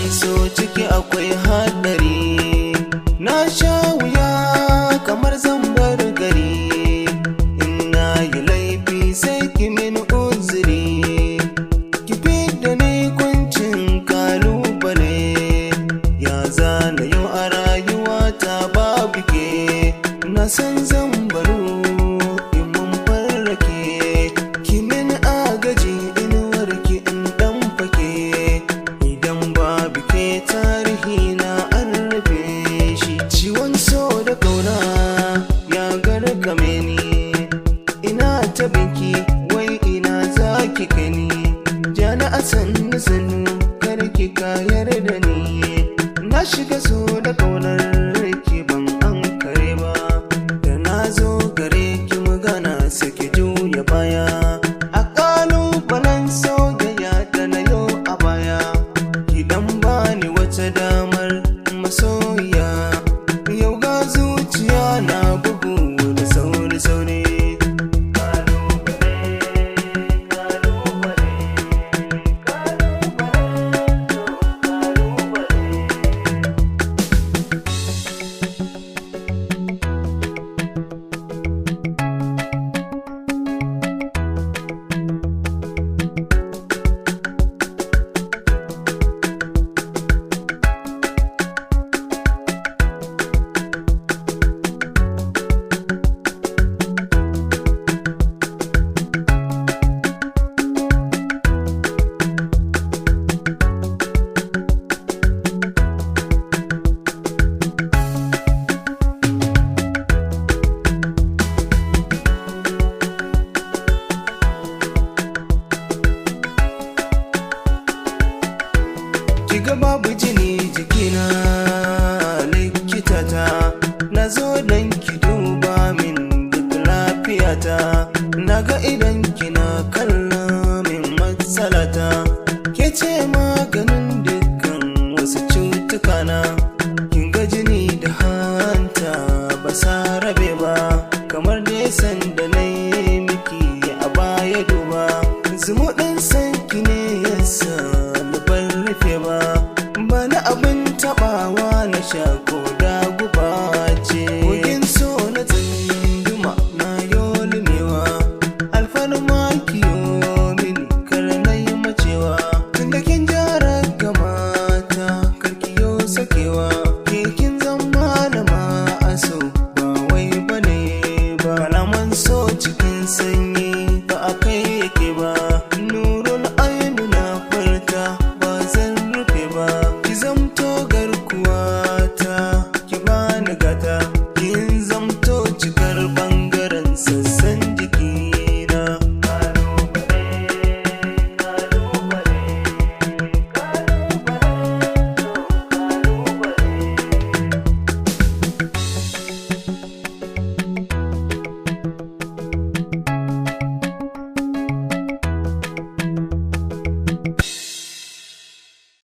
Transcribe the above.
so ciki akwai haɗari. Na sha wuya kamar zan bar gari, in na yi laifi sai ki min uzuri. Ki fidda ni kuncin kalubale, ya zana yau a rayuwata babu ke. Na san zan baro in mun farrake, ki min agaji inuwarki in dan fake. Idan babu ke tarihi na an rufe shi. Ciwon so da kauna ya garkame ni, ina ta binki wai ina zaki kai ni. Jana a sannu sannu karki kayar da ni, na shiga so da kaunar ki ban an kare ba. Da na zo gare ki magana sake juya baya, a kalubalen soyayya da na yo a baya. Ki dan bani wata damar masoya, yau ga zuciya na bugu da sauri sauri. Kiga babu jini jikina likitata, na zo don ki duba min duk lafiyata. Na ga idan kina kalla min matsalata, ke ce maganin dukkan wasu cutukana. Kin ga jini da hanta ba sa rabe ba, kamar nesan da na yi miki a baya duba. Zumuɗin sanki ne yasa ban rufe ba, bana abin tabawa na sha ko da guba ce. Kogin so na tsinduma na yolimewa, alfarma kiyo mini kar na yi macewa. Tun da kin jara ga mata karkiyo sakewa, ke kin zama da ma'aso ba wai bane ba. Kalaman so cikin sanyi